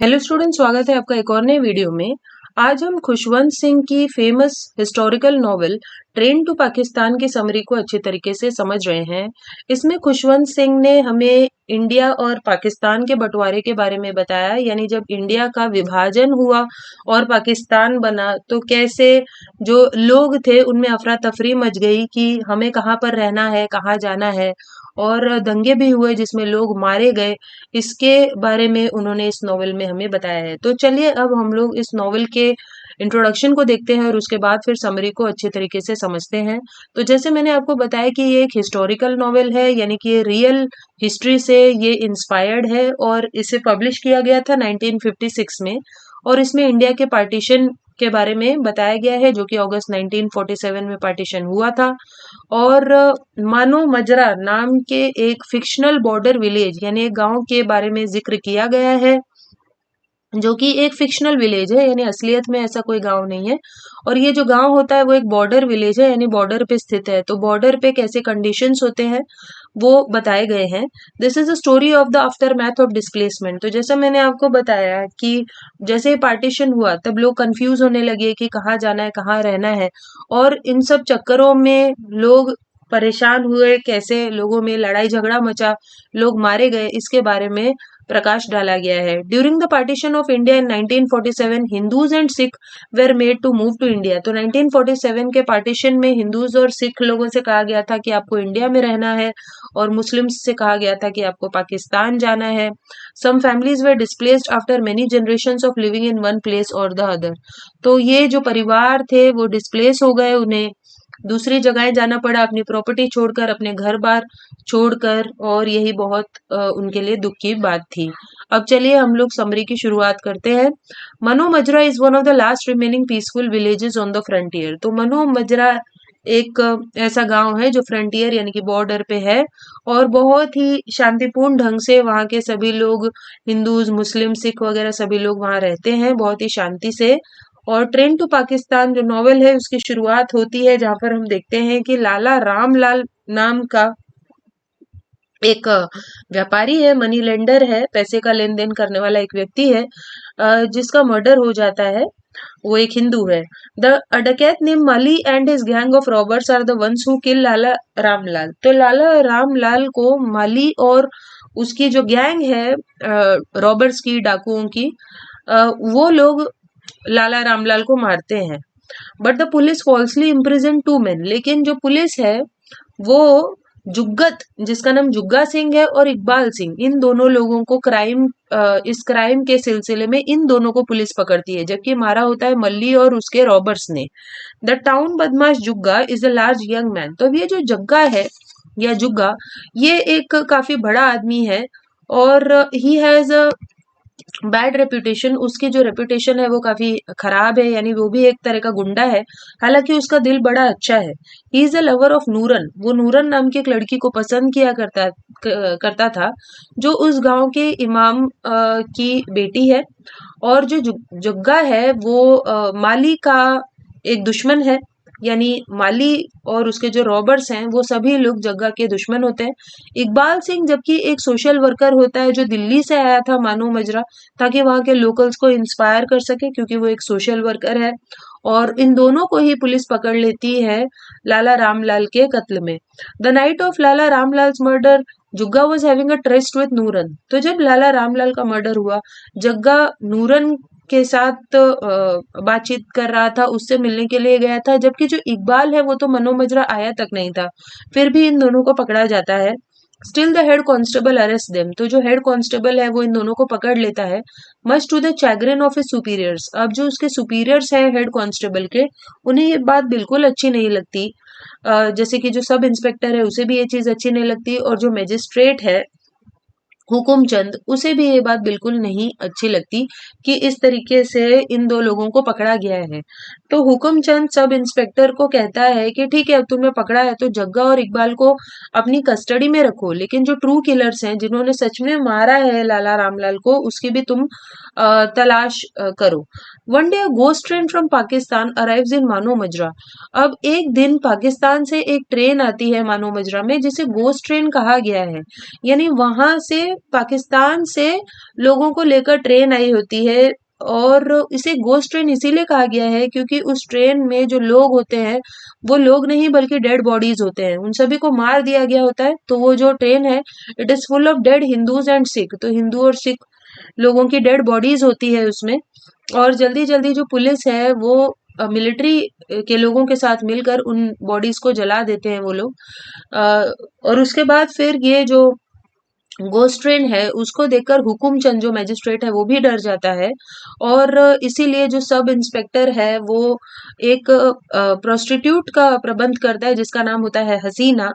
Hello student, स्वागत है आपका एक और नए वीडियो में। आज हम खुशवंत सिंह की famous historical novel train to Pakistan की समरी को अच्छे तरीके से समझ रहे हैं। इसमें खुशवंत सिंह ने हमें इंडिया और पाकिस्तान के बंटवारे के बारे में बताया, यानी जब इंडिया का विभाजन हुआ और पाकिस्तान बना तो कैसे जो लोग थे उनमें अफरा तफरी मच गई कि हमें कहाँ पर रहना है, कहाँ जाना है, और दंगे भी हुए जिसमें लोग मारे गए। इसके बारे में उन्होंने इस नॉवेल में हमें बताया है। तो चलिए अब हम लोग इस नॉवेल के इंट्रोडक्शन को देखते हैं और उसके बाद फिर समरी को अच्छे तरीके से समझते हैं। तो जैसे मैंने आपको बताया कि ये एक हिस्टोरिकल नॉवेल है, यानी कि ये रियल हिस्ट्री से ये इंस्पायर्ड है और इसे पब्लिश किया गया था 1956 में। और इसमें इंडिया के पार्टीशन के बारे में बताया गया है, जो कि अगस्त 1947 में पार्टीशन हुआ था। और मानो मजरा नाम के एक फिक्शनल बॉर्डर विलेज यानी एक गांव के बारे में जिक्र किया गया है, जो कि एक फिक्शनल विलेज है, यानी असलियत में ऐसा कोई गांव नहीं है। और ये जो गांव होता है वो एक बॉर्डर विलेज है, यानी बॉर्डर पे स्थित है। तो बॉर्डर पे कैसे कंडीशंस होते हैं वो बताए गए हैं। This is a story of the after math of displacement. तो जैसा मैंने आपको बताया कि जैसे पार्टीशन हुआ तब लोग कंफ्यूज होने लगे कि कहाँ जाना है, कहाँ रहना है, और इन सब चक्करों में लोग परेशान हुए, कैसे लोगों में लड़ाई झगड़ा मचा, लोग मारे गए, इसके बारे में प्रकाश डाला गया है। During the partition of India in 1947 Hindus and Sikh were made to move to India. तो 1947 के पार्टीशन में हिंदूज और सिख लोगों से कहा गया था कि आपको इंडिया में रहना है, और मुस्लिम्स से कहा गया था कि आपको पाकिस्तान जाना है। Some families were displaced after many generations of living in one place और द अदर। तो ये जो परिवार थे वो डिस्प्लेस हो गए, उन्हें दूसरी जगह जाना पड़ा, अपनी प्रॉपर्टी छोड़कर, अपने घर बार छोड़कर, और यही बहुत उनके लिए दुख की बात थी। अब चलिए हम लोग समरी की शुरुआत करते हैं। Mano Majra is one of the last remaining peaceful villages on the frontier. तो मनो मजरा एक ऐसा गांव है जो फ्रंटियर यानी कि बॉर्डर पे है, और बहुत ही शांतिपूर्ण ढंग से वहाँ के सभी लोग, हिंदूज, मुस्लिम, सिख वगैरह सभी लोग वहाँ रहते हैं बहुत ही शांति से। और ट्रेन टू पाकिस्तान जो नॉवेल है उसकी शुरुआत होती है जहां पर हम देखते हैं कि लाला रामलाल नाम का एक व्यापारी है, मनी लेंडर है, पैसे का लेन देन करने वाला एक व्यक्ति है, जिसका मर्डर हो जाता है। वो एक हिंदू है। The dacoit name Mali and his gang of robbers are the ones who kill Lala Ramlal. तो लाला रामलाल को माली और उसकी जो गैंग है रॉबर्स की, डाकुओं की, वो लोग लाला रामलाल को मारते हैं। But the police falsely imprison two men. लेकिन जो पुलिस है वो जुग्गत, जिसका नाम जुग्गा सिंह है, और इकबाल सिंह, इन दोनों लोगों को इस क्राइम के सिलसिले में इन दोनों को पुलिस पकड़ती है, जबकि मारा होता है मल्ली और उसके रॉबर्स ने। द टाउन बदमाश Jugga is a large young man. तो अब ये जो जग्गा है या जुग्गा, ये एक काफी बड़ा आदमी है, और he has a bad reputation. उसकी जो रेपुटेशन है वो काफी खराब है, यानी वो भी एक तरह का गुंडा है। हालांकि उसका दिल बड़ा अच्छा है। He is a lover of Nooran. वो नूरन नाम की एक लड़की को पसंद किया करता था, जो उस गांव के इमाम की बेटी है। और जो जुग्गा है वो माली का एक दुश्मन है, यानी माली और उसके जो रॉबर्स हैं वो सभी लोग जग्गा के दुश्मन होते हैं। इकबाल सिंह जबकि एक सोशल वर्कर होता है, जो दिल्ली से आया था मानो मजरा, ताकि वहाँ के लोकल्स को इंस्पायर कर सके, क्योंकि वो एक सोशल वर्कर है। और इन दोनों को ही पुलिस पकड़ लेती है लाला रामलाल के कत्ल में। The night of Lala Ramlal's murder Jugga was having a tryst with Nooran. तो जब लाला रामलाल का मर्डर हुआ, जग्गा नूरन के साथ बातचीत कर रहा था, उससे मिलने के लिए गया था, जबकि जो इकबाल है वो तो मनो मजरा आया तक नहीं था। फिर भी इन दोनों को पकड़ा जाता है। Still the head constable arrest them. तो जो हेड कांस्टेबल है वो इन दोनों को पकड़ लेता है, much to the chagrin of his superiors. अब जो उसके सुपीरियर्स हैं हेड कांस्टेबल के, उन्हें ये बात बिल्कुल अच्छी नहीं लगती। जैसे कि जो सब इंस्पेक्टर है उसे भी ये चीज अच्छी नहीं लगती, और जो मजिस्ट्रेट है हुकुमचंद, उसे भी ये बात बिल्कुल नहीं अच्छी लगती कि इस तरीके से इन दो लोगों को पकड़ा गया है। तो हुकुमचंद सब इंस्पेक्टर को कहता है कि ठीक है, अब तुमने पकड़ा है तो जग्गा और इकबाल को अपनी कस्टडी में रखो, लेकिन जो ट्रू किलर्स हैं, जिन्होंने सच में मारा है लाला रामलाल को, उसकी भी तुम तलाश करो। One day ghost train from Pakistan arrives इन मानो मजरा। अब एक दिन पाकिस्तान से एक ट्रेन आती है मानो मजरा में, जिसे गोस्ट ट्रेन कहा गया है। यानी वहां से पाकिस्तान से लोगों को लेकर ट्रेन आई होती है, और इसे गोस्ट ट्रेन इसीलिए कहा गया है क्योंकि उस ट्रेन में जो लोग होते हैं वो लोग नहीं बल्कि डेड बॉडीज होते हैं, उन सभी को मार दिया गया होता है। तो वो जो ट्रेन है, it is full of dead Hindus and Sikh. तो हिंदू और सिख लोगों की डेड बॉडीज होती है उसमें। और जल्दी जल्दी जो पुलिस है वो मिलिट्री के लोगों के साथ मिलकर उन बॉडीज को जला देते हैं वो लोग। और उसके बाद फिर ये जो गोस्ट ट्रेन है उसको देखकर हुकुम चंद जो मैजिस्ट्रेट है वो भी डर जाता है, और इसीलिए जो सब इंस्पेक्टर है वो एक प्रोस्टिट्यूट का प्रबंध करता है जिसका नाम होता है हसीना।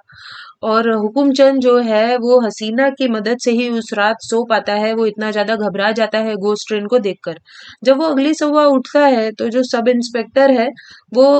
और हुकुम चंद जो है वो हसीना की मदद से ही उस रात सो पाता है, वो इतना ज्यादा घबरा जाता है गोस्ट ट्रेन को देखकर। जब वो अगली सुबह उठता है तो जो सब इंस्पेक्टर है वो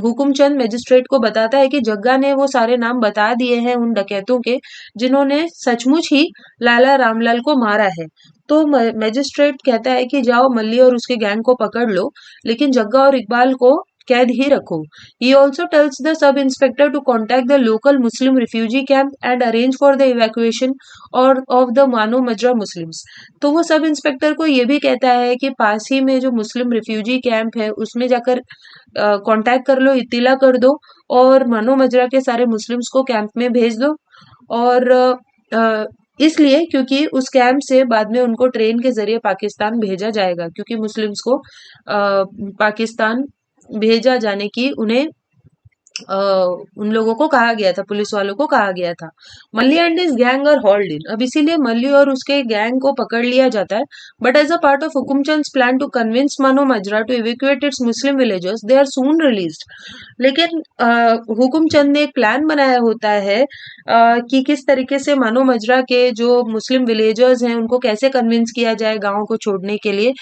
हुकुम चंद मैजिस्ट्रेट को बताता है कि जग्गा ने वो सारे नाम बता दिए हैं उन डकैतों के जिन्होंने सचमुच ही लाला रामलाल को मारा है। तो मैजिस्ट्रेट कहता है कि जाओ मल्ली और उसके गैंग को पकड़ लो, लेकिन जग्गा और इकबाल को कैद ही रखो। He also tells the sub inspector to contact the local Muslim refugee camp and arrange for the evacuation or of the Mano Majra Muslims। तो वो सब इंस्पेक्टर को ये भी कहता है कि पास ही में जो मुस्लिम रिफ्यूजी कैंप है उसमें जाकर कांटेक्ट कर लो, इत्तिला कर दो, और मानो मजरा के सारे मुस्लिम्स को कैंप में भेज दो। और इसलिए क्योंकि उस कैंप से बाद में उनको ट्रेन के जरिए पाकिस्तान भेजा जाएगा, क्योंकि मुस्लिम्स को पाकिस्तान भेजा जाने की उन्हें उन लोगों को कहा गया था, पुलिस वालों को कहा गया था। Malli and his gang are hauled in. अब इसीलिए मल्ली और उसके गैंग को पकड़ लिया जाता है। But as a part of Hukumchand's plan to convince Mano Majra to evacuate its Muslim villagers, they are soon released. लेकिन हुकुमचंद ने एक प्लान बनाया होता है कि किस तरीके से मानो मजरा के जो मुस्लिम विलेजर्स हैं उनको कैसे कन्विंस किया जाए गांव को छोड़ने के लिए।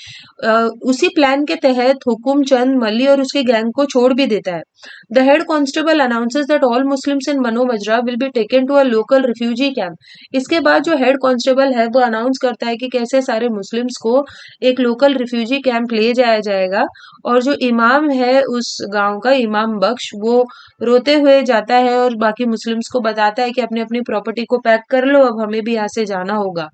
उसी प्लान के तहत हुकुमचंद मल्ली और उसके गैंग को छोड़ भी देता है। The head constable announces that all Muslims in Mano Majra will be taken to a local refugee camp। इसके बाद जो हेड कांस्टेबल है वो अनाउंस करता है कि कैसे सारे मुस्लिम्स को एक लोकल रिफ्यूजी कैंप ले जाया जाएगा। और जो इमाम है उस गांव का, इमाम बख्श, वो रोते हुए जाता है और बाकी मुस्लिम्स को बताता है कि अपनी अपनी प्रॉपर्टी को पैक कर लो, अब हमें भी यहाँ से जाना होगा।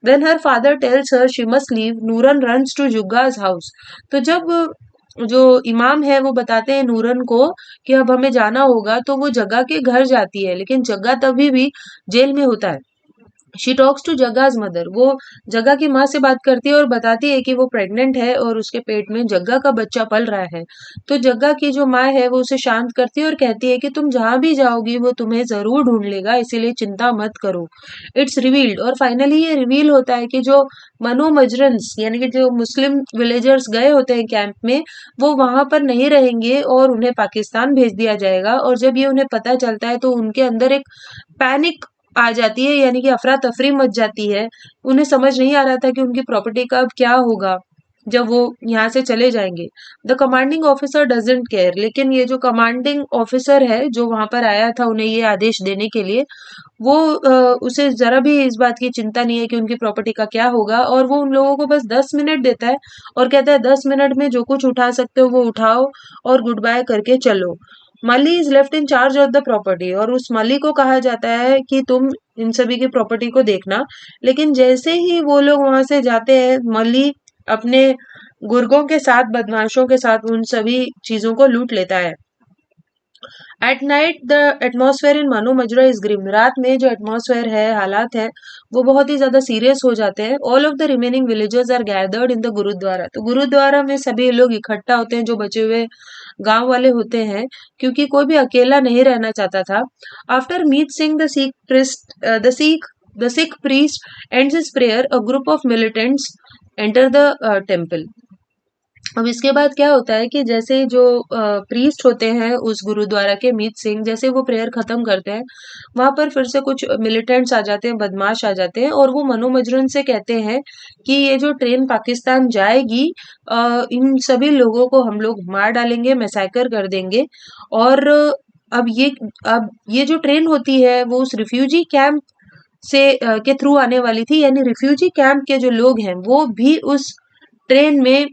When her father tells her she must leave, Nooran runs to Jugga's house। तो जब जो इमाम है वो बताते हैं नूरन को कि अब हमें जाना होगा, तो वो जग्गा के घर जाती है, लेकिन जग्गा तभी भी जेल में होता है। She talks to Jagga's mother. वो जग्गा की माँ से बात करती है और बताती है कि वो प्रेग्नेंट है और उसके पेट में जग्गा का बच्चा पल रहा है। तो जग्गा की जो माँ है वो उसे शांत करती है और कहती है कि तुम जहां भी जाओगी वो तुम्हें जरूर ढूंढ लेगा, इसीलिए चिंता मत करो। इट्स रिवील्ड, और फाइनली ये रिवील होता है कि जो मनो मजरन्स यानी कि जो मुस्लिम विलेजर्स गए होते हैं कैंप में, वो वहां पर नहीं रहेंगे और उन्हें पाकिस्तान भेज दिया जाएगा। और जब ये उन्हें पता चलता है तो उनके अंदर एक पैनिक आ जाती है, यानी कि अफरा तफरी मच जाती है। उन्हें समझ नहीं आ रहा था कि उनकी प्रॉपर्टी का अब क्या होगा जब वो यहाँ से चले जाएंगे। The commanding officer doesn't care. लेकिन ये जो कमांडिंग ऑफिसर है जो वहां पर आया था उन्हें ये आदेश देने के लिए, वो उसे जरा भी इस बात की चिंता नहीं है कि उनकी प्रॉपर्टी का क्या होगा। और वो उन लोगों को बस 10 मिनट देता है और कहता है 10 मिनट में जो कुछ उठा सकते हो वो उठाओ और गुड बाय करके चलो। Mali is left in charge of the property, और उस माली को कहा जाता है कि तुम इन सभी की प्रॉपर्टी को देखना। लेकिन जैसे ही वो लोग वहां से जाते हैं, माली अपने गुर्गों के साथ, बदमाशों के साथ उन सभी चीजों को लूट लेता है। एट नाइट द एटमॉस्फेयर इन मानो मजरा इज ग्रिम। रात में जो एटमॉस्फेयर है, हालात है, वो बहुत ही ज्यादा सीरियस हो जाते हैं। All of the remaining villagers are gathered in the gurudwara. तो गुरुद्वारा में सभी लोग इकट्ठा होते हैं जो बचे हुए गांव वाले होते हैं, क्योंकि कोई भी अकेला नहीं रहना चाहता था। After Meet Singh the Sikh priest ends his prayer, a group of militants enter the temple. अब इसके बाद क्या होता है कि जैसे जो प्रीस्ट होते हैं उस गुरुद्वारा के, मीत सिंह, जैसे वो प्रेयर खत्म करते हैं, वहां पर फिर से कुछ मिलिटेंट्स आ जाते हैं, बदमाश आ जाते हैं, और वो मनो मजरून से कहते हैं कि ये जो ट्रेन पाकिस्तान जाएगी, इन सभी लोगों को हम लोग मार डालेंगे, मैसैकर कर देंगे। और अब ये जो ट्रेन होती है वो उस रिफ्यूजी कैंप के थ्रू आने वाली थी, यानी रिफ्यूजी कैंप के जो लोग हैं वो भी उस ट्रेन में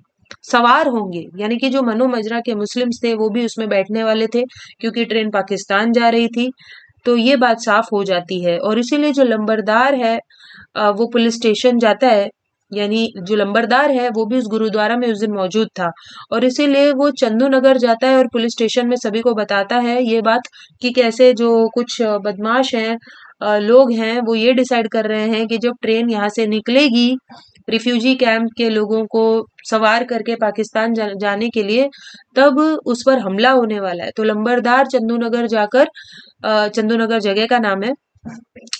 सवार होंगे, यानी कि जो मनो मजरा के मुस्लिम्स थे वो भी उसमें बैठने वाले थे, क्योंकि ट्रेन पाकिस्तान जा रही थी। तो ये बात साफ हो जाती है, और इसीलिए जो लंबरदार है वो पुलिस स्टेशन जाता है, यानी जो लंबरदार है वो भी उस गुरुद्वारा में उस दिन मौजूद था, और इसीलिए वो चंदू नगर जाता है और पुलिस स्टेशन में सभी को बताता है ये बात कि कैसे जो कुछ बदमाश हैं, लोग हैं, वो ये डिसाइड कर रहे हैं कि जब ट्रेन यहाँ से निकलेगी रिफ्यूजी कैंप के लोगों को सवार करके पाकिस्तान जाने के लिए, तब उस पर हमला होने वाला है। तो लंबरदार चंदू नगर जाकर, चंदू नगर जगह का नाम है,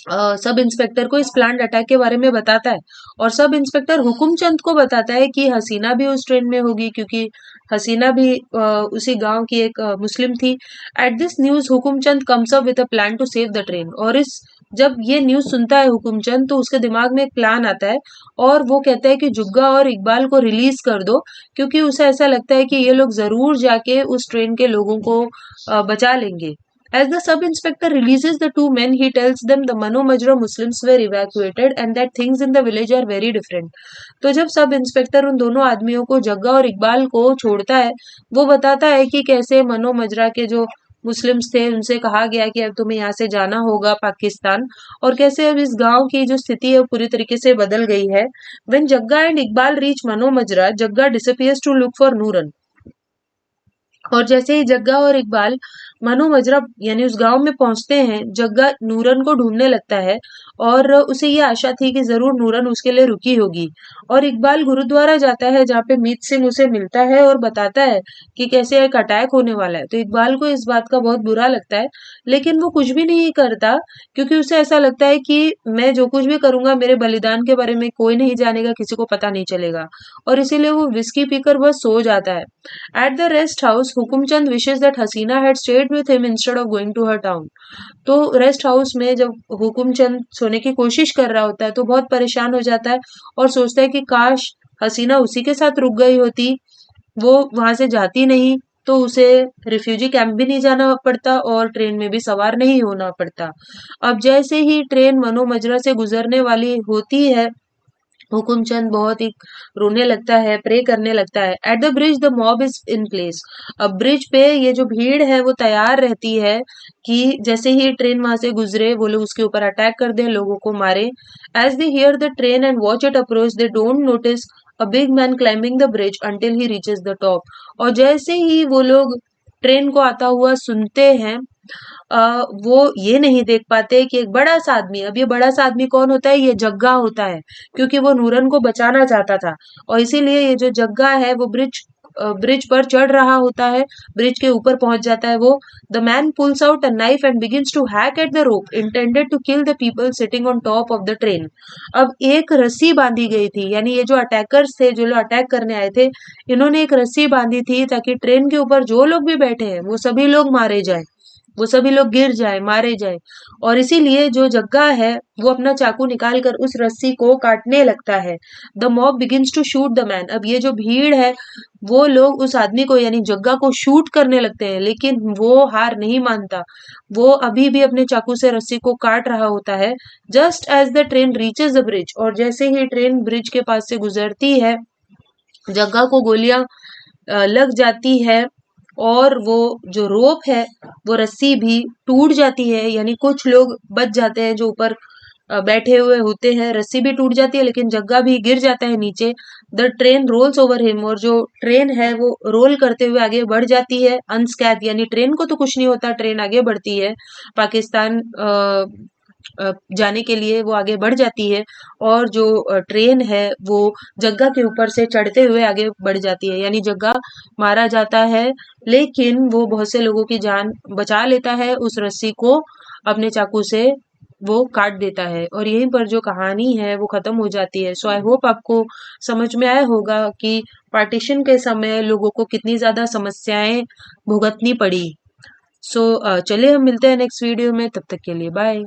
सब इंस्पेक्टर को इस प्लान्ड अटैक के बारे में बताता है, और सब इंस्पेक्टर हुकुमचंद को बताता है कि हसीना भी उस ट्रेन में होगी, क्योंकि हसीना भी उसी गांव की एक मुस्लिम थी। At this news Hukumchand comes up with a plan to save the train, और इस जब ये न्यूज सुनता है हुकुमचंद, तो उसके दिमाग में एक प्लान आता है, और वो कहता है कि जुग्गा और इकबाल को रिलीज कर दो, क्योंकि उसे ऐसा लगता है कि ये लोग जरूर जाके उस ट्रेन के लोगों को बचा लेंगे। As the sub-inspector releases the two men, he tells them the Mano Majra Muslims were evacuated and that things in the village are very different. तो जब सब इंस्पेक्टर उन दोनों आदमियों को, जग्गा और इकबाल को, छोड़ता है, वो बताता है कि कैसे मनो मजरा के जो मुस्लिम्स थे उनसे कहा गया कि अब तुम्हें यहाँ से जाना होगा पाकिस्तान, और कैसे अब इस गांव की जो स्थिति है वो पूरी तरीके से बदल गई है। When Jagga and Iqbal reach मनो मजरा, जग्गा disappears to look for नूरन, और जैसे ही जग्गा और इकबाल मनो मजरा यानी उस गांव में पहुंचते हैं, जग्गा नूरन को ढूंढने लगता है, और उसे ये आशा थी कि जरूर नूरन उसके लिए रुकी होगी। और इकबाल गुरुद्वारा जाता है, जहाँ पे मीत सिंह उसे मिलता है और बताता है कि कैसे एक अटैक होने वाला है। तो इकबाल को इस बात का बहुत बुरा लगता है, लेकिन वो कुछ भी नहीं करता, क्योंकि उसे ऐसा लगता है कि मैं जो कुछ भी करूंगा मेरे बलिदान के बारे में कोई नहीं जानेगा, किसी को पता नहीं चलेगा, और इसीलिए वो विस्की पीकर बस सो जाता है। At the rest house, Hukumchand wishes that Hasina had stayed with him instead of going to her town. तो रेस्ट हाउस में जब हुकुमचंद सोने की कोशिश कर रहा होता है, तो बहुत परेशान हो जाता है और सोचता है कि काश हसीना उसी के साथ रुक गई होती, वो वहां से जाती नहीं, तो उसे रिफ्यूजी कैंप भी नहीं जाना पड़ता और ट्रेन में भी सवार नहीं होना पड़ता। अब जैसे ही ट्रेन मनो मजरा से गुजरने वाली होती है, हुकुमचंद बहुत ही रोने लगता है, प्रे करने लगता है। At the bridge the mob is in place. अब ब्रिज पे ये जो भीड़ है वो तैयार रहती है कि जैसे ही ट्रेन वहां से गुजरे वो लोग उसके ऊपर अटैक कर दें, लोगों को मारे। As they hear the train and watch it approach, they don't notice a big man climbing the bridge until he reaches the top. और जैसे ही वो लोग ट्रेन को आता हुआ सुनते हैं, वो ये नहीं देख पाते कि एक बड़ा सा आदमी, अब ये बड़ा सा आदमी कौन होता है, ये जग्गा होता है, क्योंकि वो नूरन को बचाना चाहता था, और इसीलिए ये जो जग्गा है वो ब्रिज पर चढ़ रहा होता है, ब्रिज के ऊपर पहुंच जाता है वो। The man pulls out a knife and begins to hack at the rope intended to kill the people sitting on top of the train. अब एक रस्सी बांधी गई थी, यानी ये जो अटैकर्स थे, जो लोग अटैक करने आए थे, इन्होंने एक रस्सी बांधी थी ताकि ट्रेन के ऊपर जो लोग भी बैठे हैं वो सभी लोग मारे जाए, वो सभी लोग गिर जाए, मारे जाए। और इसीलिए जो जग्गा है वो अपना चाकू निकाल कर उस रस्सी को काटने लगता है। The mob begins to shoot the man. अब ये जो भीड़ है वो लोग उस आदमी को यानी जग्गा को शूट करने लगते हैं, लेकिन वो हार नहीं मानता, वो अभी भी अपने चाकू से रस्सी को काट रहा होता है। Just as the train reaches the bridge, और जैसे ही ट्रेन ब्रिज के पास से गुजरती है, जग्गा को गोलियां लग जाती है, और वो जो रोप है वो रस्सी भी टूट जाती है, यानी कुछ लोग बच जाते हैं जो ऊपर बैठे हुए होते हैं, रस्सी भी टूट जाती है, लेकिन जग्गा भी गिर जाता है नीचे। The train rolls over him, और जो ट्रेन है वो रोल करते हुए आगे बढ़ जाती है अनस्कैथ, यानी ट्रेन को तो कुछ नहीं होता, ट्रेन आगे बढ़ती है पाकिस्तान जाने के लिए, वो आगे बढ़ जाती है, और जो ट्रेन है वो जग्गा के ऊपर से चढ़ते हुए आगे बढ़ जाती है, यानी जग्गा मारा जाता है, लेकिन वो बहुत से लोगों की जान बचा लेता है, उस रस्सी को अपने चाकू से वो काट देता है, और यहीं पर जो कहानी है वो खत्म हो जाती है। सो आई होप आपको समझ में आया होगा कि पार्टीशन के समय लोगों को कितनी ज्यादा समस्याएं भुगतनी पड़ी। सो चलिए हम मिलते हैं नेक्स्ट वीडियो में, तब तक के लिए बाय।